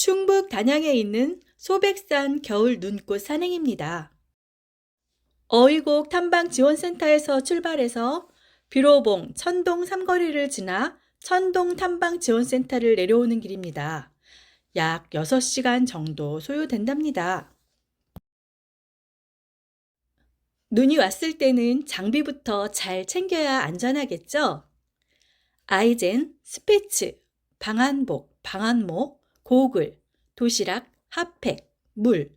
충북 단양에 있는 소백산 겨울 눈꽃 산행입니다. 어이곡 탐방지원센터에서 출발해서 비로봉 천동 삼거리를 지나 천동 탐방지원센터를 내려오는 길입니다. 약 6시간 정도 소요된답니다. 눈이 왔을 때는 장비부터 잘 챙겨야 안전하겠죠? 아이젠, 스패츠, 방한복, 방한목, 고글, 도시락, 핫팩, 물.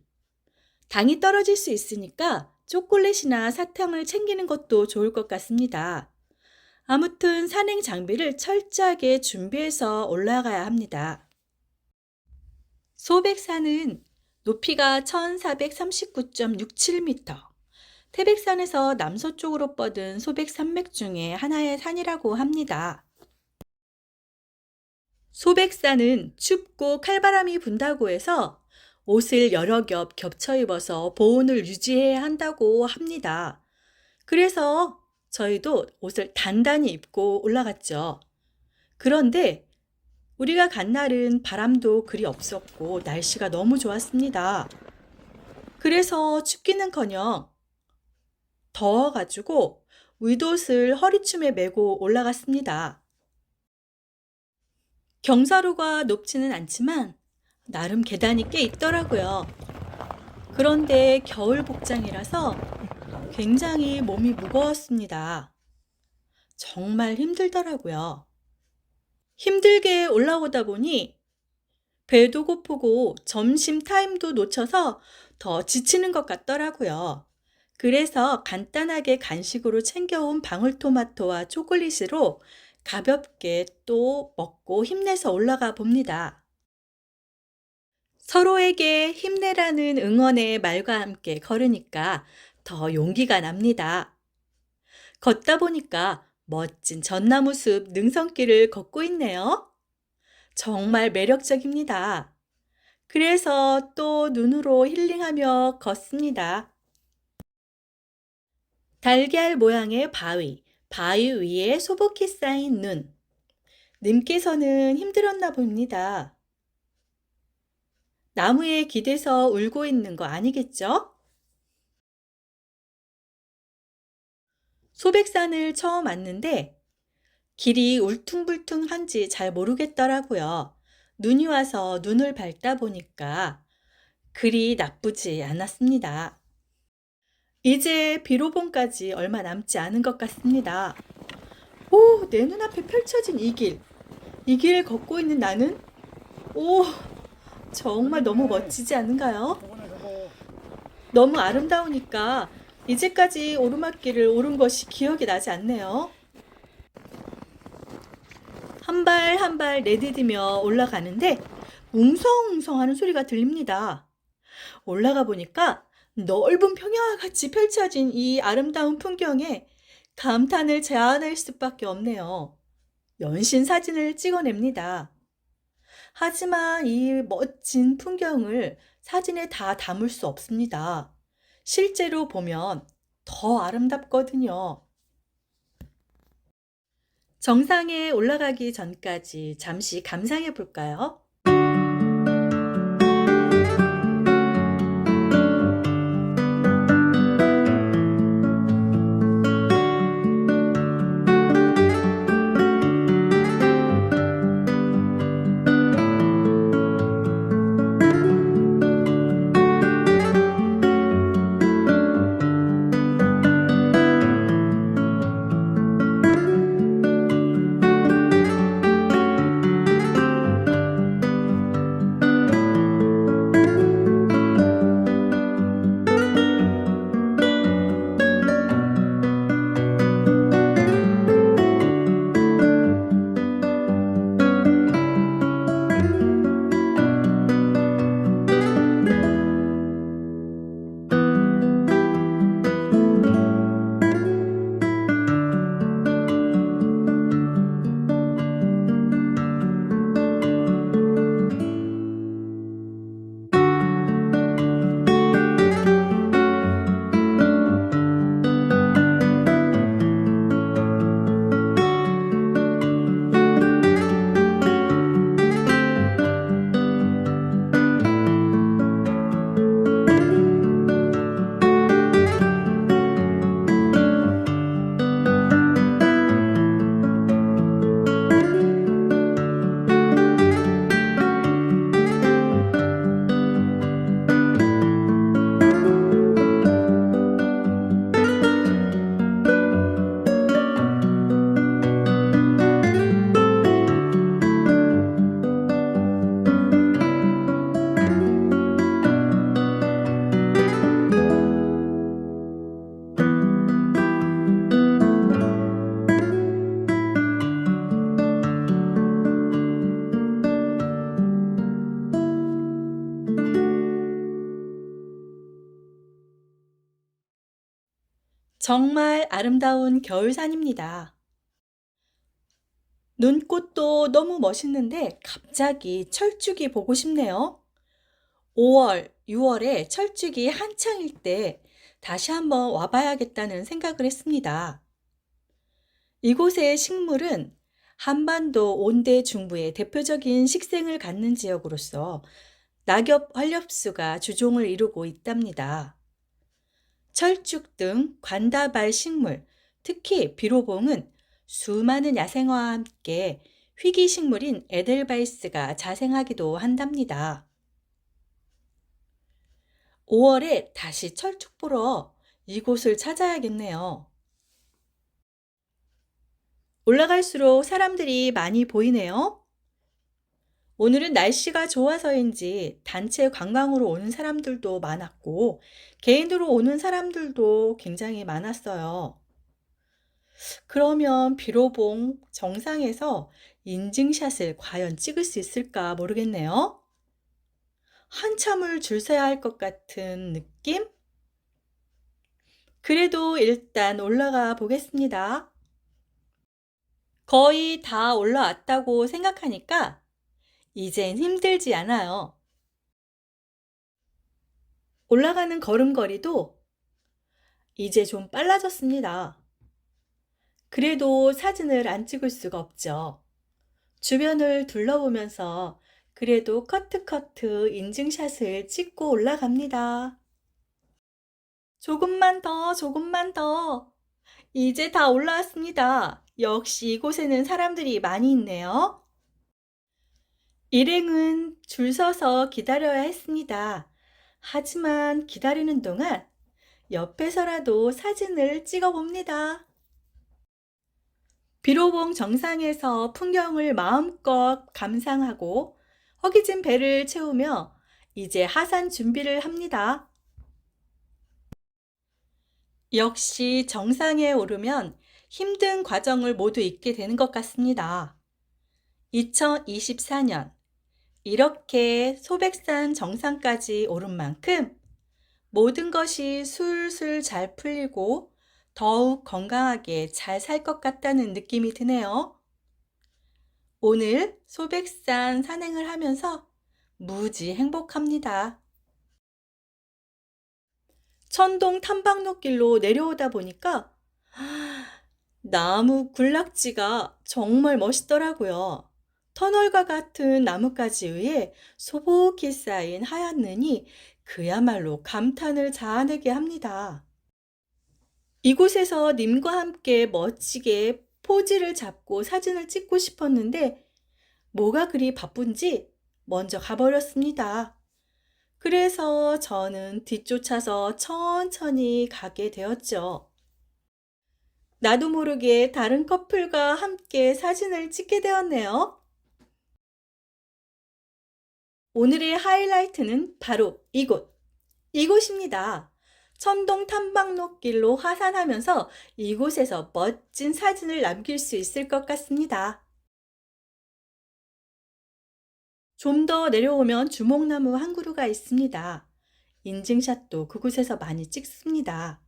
당이 떨어질 수 있으니까 초콜릿이나 사탕을 챙기는 것도 좋을 것 같습니다. 아무튼 산행 장비를 철저하게 준비해서 올라가야 합니다. 소백산은 높이가 1439.67m, 태백산에서 남서쪽으로 뻗은 소백산맥 중에 하나의 산이라고 합니다. 소백산은 춥고 칼바람이 분다고 해서 옷을 여러 겹 겹쳐 입어서 보온을 유지해야 한다고 합니다. 그래서 저희도 옷을 단단히 입고 올라갔죠. 그런데 우리가 간 날은 바람도 그리 없었고 날씨가 너무 좋았습니다. 그래서 춥기는커녕 더워가지고 윗옷을 허리춤에 메고 올라갔습니다. 경사로가 높지는 않지만 나름 계단이 꽤 있더라고요. 그런데 겨울 복장이라서 굉장히 몸이 무거웠습니다. 정말 힘들더라고요. 힘들게 올라오다 보니 배도 고프고 점심 타임도 놓쳐서 더 지치는 것 같더라고요. 그래서 간단하게 간식으로 챙겨온 방울토마토와 초콜릿으로 가볍게 또 먹고 힘내서 올라가 봅니다. 서로에게 힘내라는 응원의 말과 함께 걸으니까 더 용기가 납니다. 걷다 보니까 멋진 전나무 숲 능선길을 걷고 있네요. 정말 매력적입니다. 그래서 또 눈으로 힐링하며 걷습니다. 달걀 모양의 바위, 바위 위에 소복히 쌓인 눈. 님께서는 힘들었나 봅니다. 나무에 기대서 울고 있는 거 아니겠죠? 소백산을 처음 왔는데 길이 울퉁불퉁한지 잘 모르겠더라고요. 눈이 와서 눈을 밟다 보니까 그리 나쁘지 않았습니다. 이제 비로봉까지 얼마 남지 않은 것 같습니다. 오, 내 눈앞에 펼쳐진 이 길. 이 길을 걷고 있는 나는 오, 정말 너무 멋지지 않은가요? 너무 아름다우니까 이제까지 오르막길을 오른 것이 기억이 나지 않네요. 한 발 한 발 내디디며 올라가는데 웅성웅성 하는 소리가 들립니다. 올라가 보니까 넓은 평야와 같이 펼쳐진 이 아름다운 풍경에 감탄을 자아낼 수밖에 없네요. 연신 사진을 찍어냅니다. 하지만 이 멋진 풍경을 사진에 다 담을 수 없습니다. 실제로 보면 더 아름답거든요. 정상에 올라가기 전까지 잠시 감상해 볼까요? 정말 아름다운 겨울산입니다. 눈꽃도 너무 멋있는데 갑자기 철쭉이 보고 싶네요. 5월, 6월에 철쭉이 한창일 때 다시 한번 와봐야겠다는 생각을 했습니다. 이곳의 식물은 한반도 온대 중부의 대표적인 식생을 갖는 지역으로서 낙엽 활엽수가 주종을 이루고 있답니다. 철쭉 등 관다발 식물, 특히 비로봉은 수많은 야생화와 함께 희귀 식물인 에델바이스가 자생하기도 한답니다. 5월에 다시 철쭉 보러 이곳을 찾아야겠네요. 올라갈수록 사람들이 많이 보이네요. 오늘은 날씨가 좋아서인지 단체 관광으로 오는 사람들도 많았고, 개인으로 오는 사람들도 굉장히 많았어요. 그러면 비로봉 정상에서 인증샷을 과연 찍을 수 있을까 모르겠네요. 한참을 줄 서야 할 것 같은 느낌? 그래도 일단 올라가 보겠습니다. 거의 다 올라왔다고 생각하니까 이젠 힘들지 않아요. 올라가는 걸음걸이도 이제 좀 빨라졌습니다. 그래도 사진을 안 찍을 수가 없죠. 주변을 둘러보면서 그래도 커트 인증샷을 찍고 올라갑니다. 조금만 더, 조금만 더. 이제 다 올라왔습니다. 역시 이곳에는 사람들이 많이 있네요. 일행은 줄 서서 기다려야 했습니다. 하지만 기다리는 동안 옆에서라도 사진을 찍어 봅니다. 비로봉 정상에서 풍경을 마음껏 감상하고 허기진 배를 채우며 이제 하산 준비를 합니다. 역시 정상에 오르면 힘든 과정을 모두 잊게 되는 것 같습니다. 2024년 이렇게 소백산 정상까지 오른 만큼 모든 것이 술술 잘 풀리고 더욱 건강하게 잘 살 것 같다는 느낌이 드네요. 오늘 소백산 산행을 하면서 무지 행복합니다. 천동 탐방로길로 내려오다 보니까 나무 군락지가 정말 멋있더라고요. 터널과 같은 나뭇가지 위에 소복히 쌓인 하얀 눈이 그야말로 감탄을 자아내게 합니다. 이곳에서 님과 함께 멋지게 포즈를 잡고 사진을 찍고 싶었는데 뭐가 그리 바쁜지 먼저 가버렸습니다. 그래서 저는 뒤쫓아서 천천히 가게 되었죠. 나도 모르게 다른 커플과 함께 사진을 찍게 되었네요. 오늘의 하이라이트는 바로 이곳입니다. 천동 탐방로길로 하산하면서 이곳에서 멋진 사진을 남길 수 있을 것 같습니다. 좀 더 내려오면 주목나무 한 그루가 있습니다. 인증샷도 그곳에서 많이 찍습니다.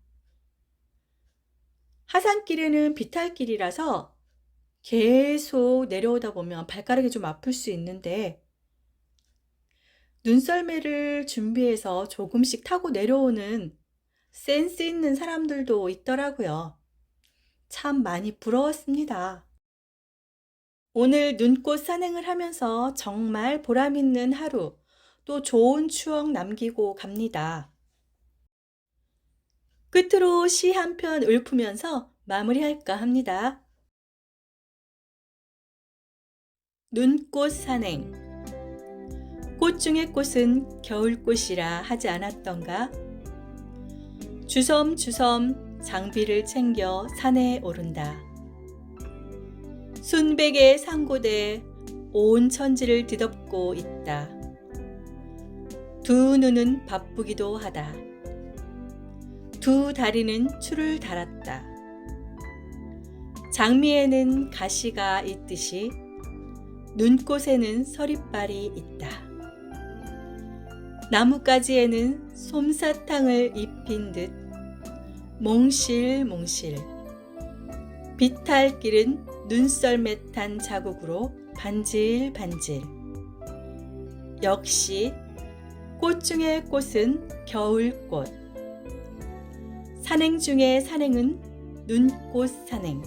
하산길에는 비탈길이라서 계속 내려오다 보면 발가락이 좀 아플 수 있는데 눈썰매를 준비해서 조금씩 타고 내려오는 센스 있는 사람들도 있더라고요. 참 많이 부러웠습니다. 오늘 눈꽃 산행을 하면서 정말 보람 있는 하루, 또 좋은 추억 남기고 갑니다. 끝으로 시 한 편 읊으면서 마무리할까 합니다. 눈꽃 산행. 꽃 중의 꽃은 겨울꽃이라 하지 않았던가? 주섬주섬 장비를 챙겨 산에 오른다. 순백의 상고대 온 천지를 뒤덮고 있다. 두 눈은 바쁘기도 하다. 두 다리는 줄을 달았다. 장미에는 가시가 있듯이 눈꽃에는 서리빨이 있다. 나뭇가지에는 솜사탕을 입힌 듯 몽실몽실. 비탈길은 눈썰매탄 자국으로 반질반질. 역시 꽃 중의 꽃은 겨울꽃. 산행 중의 산행은 눈꽃 산행.